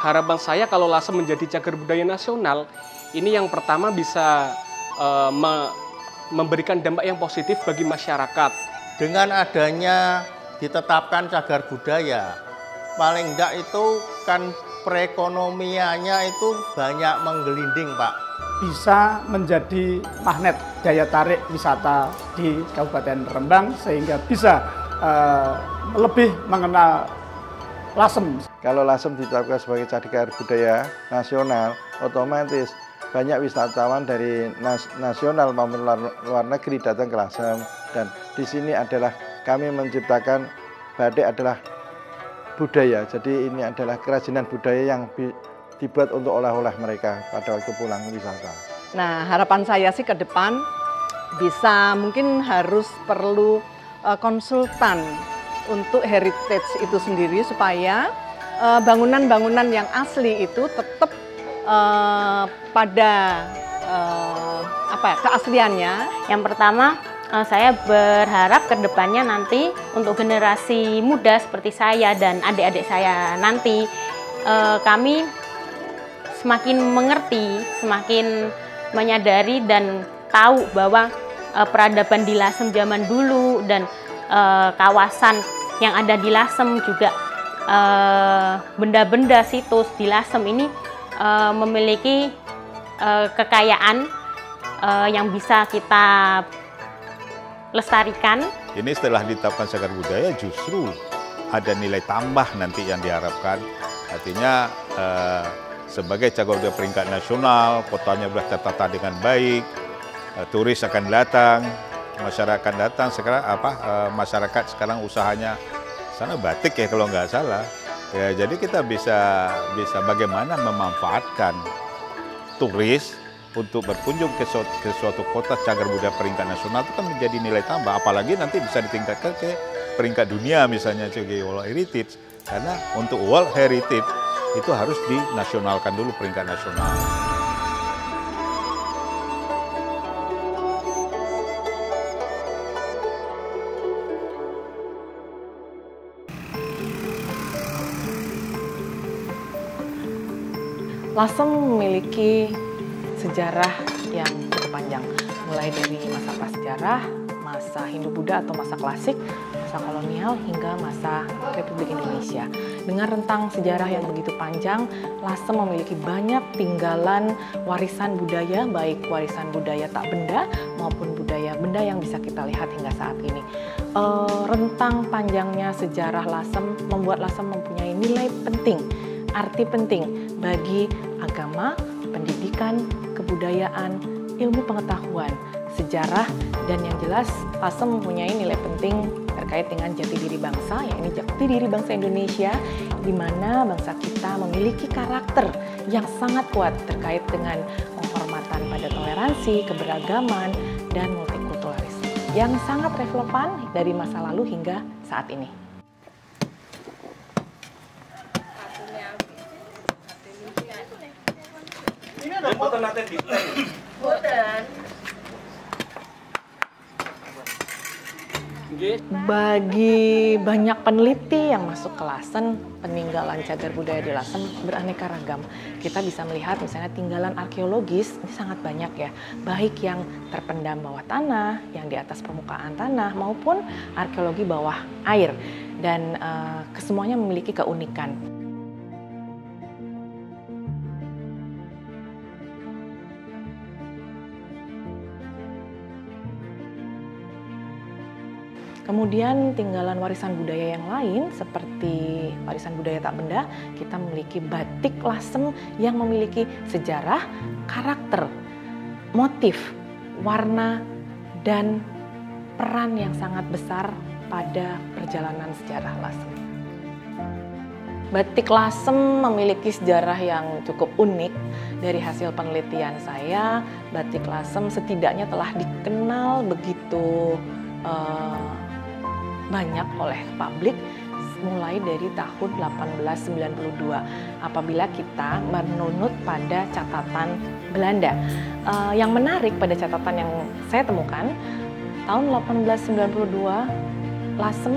harapan saya kalau Lasem menjadi cagar budaya nasional, ini yang pertama bisa memberikan dampak yang positif bagi masyarakat. Dengan adanya ditetapkan cagar budaya, paling enggak itu kan perekonomiannya itu banyak menggelinding, Pak. Bisa menjadi magnet daya tarik wisata di Kabupaten Rembang sehingga bisa lebih mengenal Lasem. Kalau Lasem ditetapkan sebagai cagar budaya nasional, otomatis banyak wisatawan dari nasional maupun luar negeri datang ke Lasem. Dan di sini adalah kami menciptakan batik adalah budaya. Jadi ini adalah kerajinan budaya yang dibuat untuk oleh-oleh mereka pada waktu pulang wisata. Nah, harapan saya sih ke depan bisa mungkin harus perlu konsultan untuk heritage itu sendiri supaya bangunan-bangunan yang asli itu tetap pada keasliannya. Yang pertama, saya berharap ke depannya nanti untuk generasi muda seperti saya dan adik-adik saya nanti, kami semakin mengerti, semakin menyadari dan tahu bahwa peradaban di Lasem zaman dulu dan kawasan yang ada di Lasem juga benda-benda situs di Lasem ini memiliki kekayaan yang bisa kita lestarikan. Ini setelah ditetapkan cagar budaya justru ada nilai tambah nanti yang diharapkan. Artinya sebagai cagar budaya peringkat nasional, kotanya sudah tertata dengan baik, turis akan datang, masyarakat datang. Sekarang masyarakat sekarang usahanya sana batik ya kalau nggak salah. Ya, jadi kita bisa bagaimana memanfaatkan turis untuk berkunjung ke suatu kota cagar budaya peringkat nasional itu kan menjadi nilai tambah. Apalagi nanti bisa ditingkatkan ke peringkat dunia misalnya sebagai World Heritage. Karena untuk World Heritage itu harus dinasionalkan dulu peringkat nasional. Lasem memiliki sejarah yang cukup panjang, mulai dari masa prasejarah, masa Hindu-Buddha atau masa klasik, masa kolonial, hingga masa Republik Indonesia. Dengan rentang sejarah yang begitu panjang, Lasem memiliki banyak tinggalan warisan budaya, baik warisan budaya tak benda maupun budaya benda yang bisa kita lihat hingga saat ini. Rentang panjangnya sejarah Lasem membuat Lasem mempunyai nilai penting, arti penting bagi agama, pendidikan, kebudayaan, ilmu pengetahuan, sejarah, dan yang jelas Lasem mempunyai nilai penting terkait dengan jati diri bangsa, yakni jati diri bangsa Indonesia, di mana bangsa kita memiliki karakter yang sangat kuat terkait dengan penghormatan pada toleransi, keberagaman, dan multikulturalisme yang sangat relevan dari masa lalu hingga saat ini. Bagi banyak peneliti yang masuk ke Lasem, peninggalan cagar budaya di Lasem beraneka ragam. Kita bisa melihat misalnya tinggalan arkeologis ini sangat banyak ya, baik yang terpendam bawah tanah, yang di atas permukaan tanah, maupun arkeologi bawah air. Dan kesemuanya memiliki keunikan. Kemudian tinggalan warisan budaya yang lain seperti warisan budaya tak benda, kita memiliki batik Lasem yang memiliki sejarah, karakter, motif, warna, dan peran yang sangat besar pada perjalanan sejarah Lasem. Batik Lasem memiliki sejarah yang cukup unik. Dari hasil penelitian saya, batik Lasem setidaknya telah dikenal begitu banyak oleh publik mulai dari tahun 1892 apabila kita menunut pada catatan Belanda. Yang menarik pada catatan yang saya temukan, tahun 1892 Lasem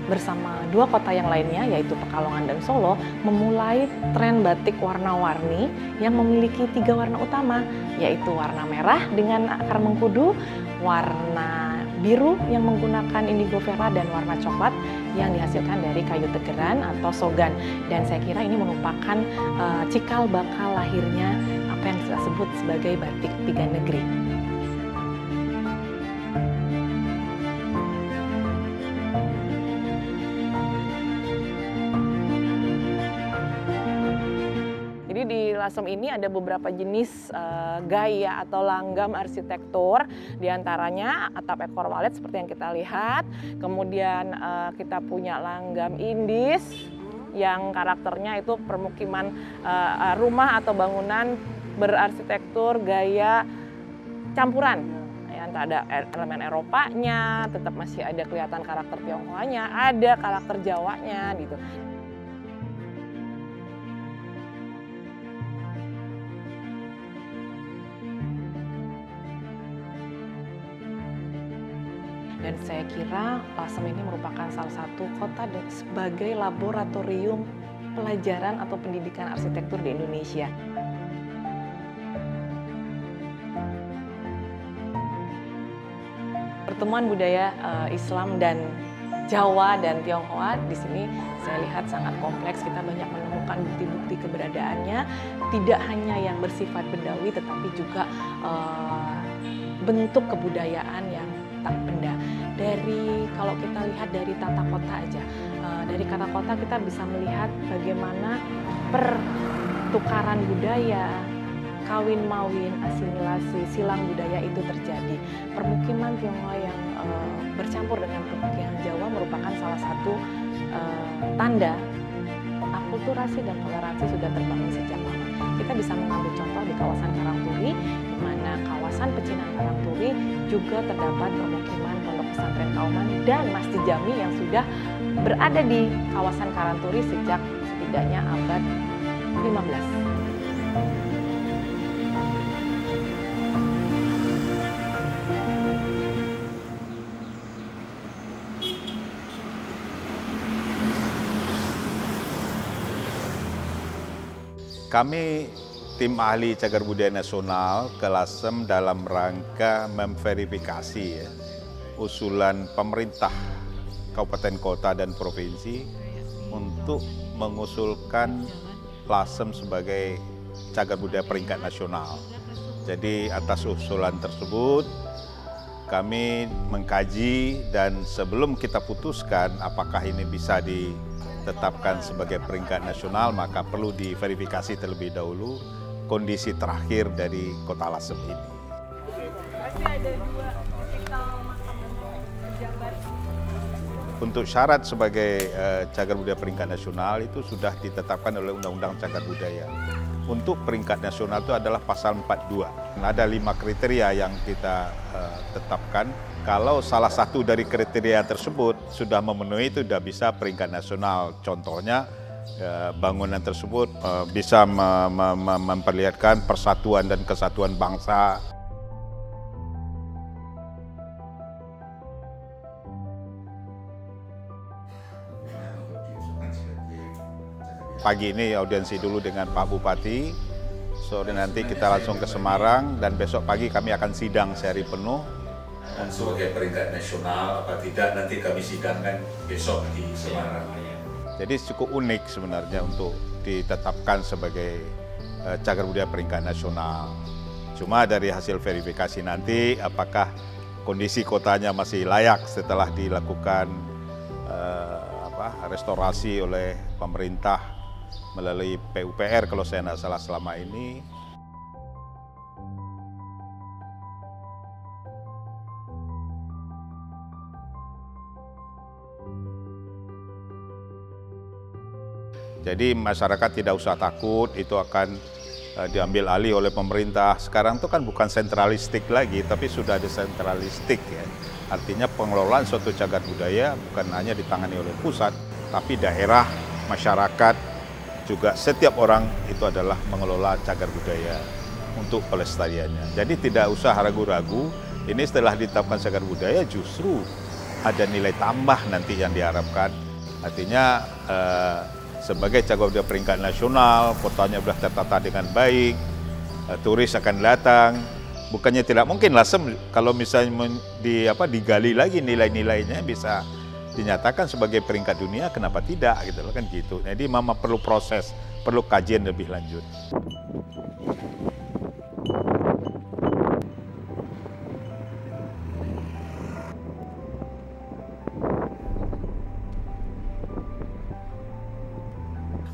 bersama dua kota yang lainnya yaitu Pekalongan dan Solo memulai tren batik warna-warni yang memiliki 3 warna utama, yaitu warna merah dengan akar mengkudu, warna biru yang menggunakan indigo vera, dan warna coklat yang dihasilkan dari kayu tegeran atau sogan. Dan saya kira ini merupakan cikal bakal lahirnya apa yang kita sebut sebagai batik 3 negeri. Jadi di Lasem ini ada beberapa jenis gaya atau langgam arsitektur, diantaranya atap ekor walet seperti yang kita lihat. Kemudian kita punya langgam indis yang karakternya itu permukiman rumah atau bangunan berarsitektur gaya campuran. Ya, ada elemen Eropanya, tetap masih ada kelihatan karakter Tionghoanya, ada karakter Jawanya gitu. Dan saya kira Lasem ini merupakan salah satu kota sebagai laboratorium pelajaran atau pendidikan arsitektur di Indonesia. Pertemuan budaya Islam dan Jawa dan Tionghoa di sini saya lihat sangat kompleks. Kita banyak menemukan bukti-bukti keberadaannya, tidak hanya yang bersifat bendawi tetapi juga bentuk kebudayaan yang tak benda. Dari kalau kita lihat dari tata kota aja, dari tata kota kita bisa melihat bagaimana pertukaran budaya, kawin mawin, asimilasi, silang budaya itu terjadi. Permukiman Tionghoa yang bercampur dengan permukiman Jawa merupakan salah satu tanda akulturasi dan toleransi sudah terbangun sejak lama. Kita bisa mengambil contoh di kawasan Karangturi, di mana kawasan pecinan Karangturi juga terdapat permukiman Pondok Pesantren Kauman dan Masjid Jami yang sudah berada di kawasan Karangturi sejak setidaknya abad 15. Kami tim ahli Cagar Budaya Nasional ke Lasem dalam rangka memverifikasi usulan pemerintah kabupaten kota dan provinsi untuk mengusulkan Lasem sebagai cagar budaya peringkat nasional. Jadi atas usulan tersebut kami mengkaji dan sebelum kita putuskan apakah ini bisa ditetapkan sebagai peringkat nasional, maka perlu diverifikasi terlebih dahulu kondisi terakhir dari Kota Lasem ini. Untuk syarat sebagai cagar budaya peringkat nasional itu sudah ditetapkan oleh Undang-Undang Cagar Budaya. Untuk peringkat nasional itu adalah pasal 42. Ada 5 kriteria yang kita tetapkan. Kalau salah satu dari kriteria tersebut sudah memenuhi, itu sudah bisa peringkat nasional. Contohnya bangunan tersebut bisa memperlihatkan persatuan dan kesatuan bangsa. Pagi ini audiensi dulu dengan Pak Bupati, sore nanti kita langsung ke Semarang, dan besok pagi kami akan sidang sehari penuh. Sebagai peringkat nasional apa tidak nanti kami sidangkan besok di Semarang. Jadi cukup unik sebenarnya untuk ditetapkan sebagai cagar budaya peringkat nasional. Cuma dari hasil verifikasi nanti apakah kondisi kotanya masih layak setelah dilakukan restorasi oleh pemerintah melalui PUPR kalau saya tidak salah selama ini. Jadi masyarakat tidak usah takut itu akan diambil alih oleh pemerintah. Sekarang itu kan bukan sentralistik lagi, tapi sudah desentralistik ya. Artinya pengelolaan suatu cagar budaya bukan hanya ditangani oleh pusat, tapi daerah, masyarakat, juga setiap orang itu adalah mengelola cagar budaya untuk pelestariannya. Jadi tidak usah ragu-ragu, ini setelah ditetapkan cagar budaya justru ada nilai tambah nanti yang diharapkan Artinya sebagai cagar budaya peringkat nasional, kotanya sudah tertata dengan baik, turis akan datang. Bukannya tidak mungkin Lasem kalau misalnya digali lagi nilai-nilainya bisa dinyatakan sebagai peringkat dunia, kenapa tidak gitu loh, kan gitu. Jadi memang perlu proses, perlu kajian lebih lanjut.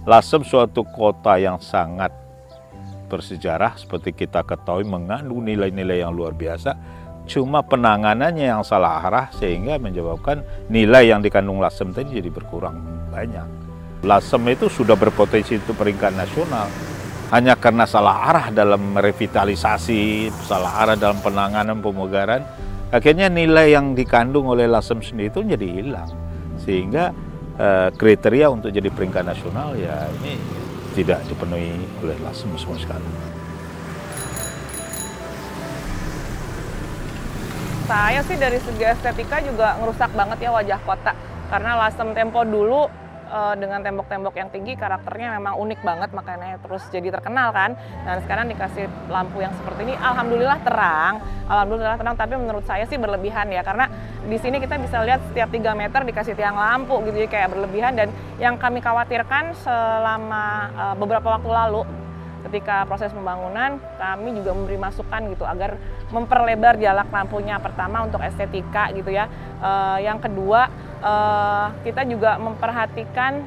Lasem suatu kota yang sangat bersejarah, seperti kita ketahui mengandung nilai-nilai yang luar biasa, cuma penanganannya yang salah arah sehingga menyebabkan nilai yang dikandung Lasem tadi jadi berkurang banyak. Lasem itu sudah berpotensi untuk peringkat nasional, hanya karena salah arah dalam revitalisasi, salah arah dalam penanganan pemugaran, akhirnya nilai yang dikandung oleh Lasem sendiri itu jadi hilang, sehingga kriteria untuk jadi peringkat nasional ya ini tidak dipenuhi oleh Lasem semua sekali. Saya sih dari segi estetika juga ngerusak banget ya wajah kota. Karena Lasem tempo dulu dengan tembok-tembok yang tinggi karakternya memang unik banget, makanya terus jadi terkenal kan. Dan sekarang dikasih lampu yang seperti ini, alhamdulillah terang, tapi menurut saya sih berlebihan ya, karena di sini kita bisa lihat setiap 3 meter dikasih tiang lampu gitu, jadi kayak berlebihan. Dan yang kami khawatirkan selama beberapa waktu lalu ketika proses pembangunan, kami juga memberi masukan gitu agar memperlebar jalak lampunya, pertama untuk estetika gitu ya, yang kedua kita juga memperhatikan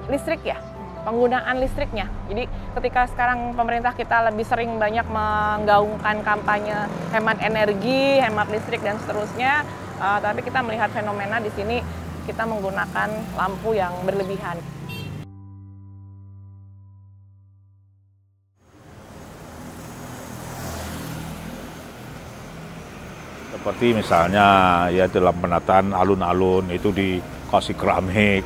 listrik ya, penggunaan listriknya. Jadi ketika sekarang pemerintah kita lebih sering banyak menggaungkan kampanye hemat energi, hemat listrik dan seterusnya, tapi kita melihat fenomena di sini kita menggunakan lampu yang berlebihan. Seperti misalnya ya dalam penataan alun-alun itu dikasih keramik,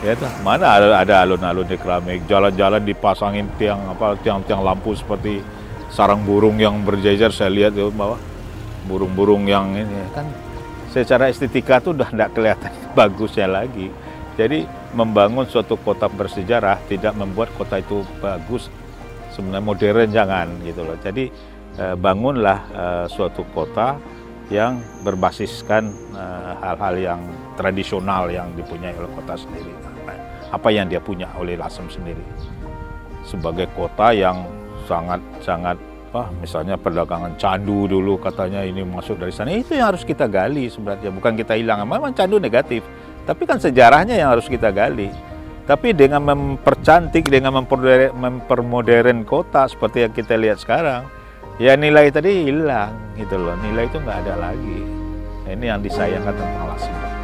ya mana ada alun-alun di keramik, jalan-jalan dipasangin tiang lampu seperti sarang burung yang berjejer, saya lihat di bawah burung-burung yang ini kan secara estetika tuh udah tidak kelihatan bagusnya lagi. Jadi membangun suatu kota bersejarah tidak membuat kota itu bagus, sebenarnya modern jangan gitu loh. Jadi bangunlah suatu kota yang berbasiskan hal-hal yang tradisional yang dipunyai oleh kota sendiri. Apa yang dia punya oleh Lasem sendiri. Sebagai kota yang sangat misalnya perdagangan candu dulu katanya ini masuk dari sana, itu yang harus kita gali sebenarnya, bukan kita hilang. Memang candu negatif, tapi kan sejarahnya yang harus kita gali. Tapi dengan mempercantik, dengan mempermodern kota seperti yang kita lihat sekarang, ya nilai tadi hilang gitu loh, nilai itu nggak ada lagi. Ini yang disayangkan tentang Lasem.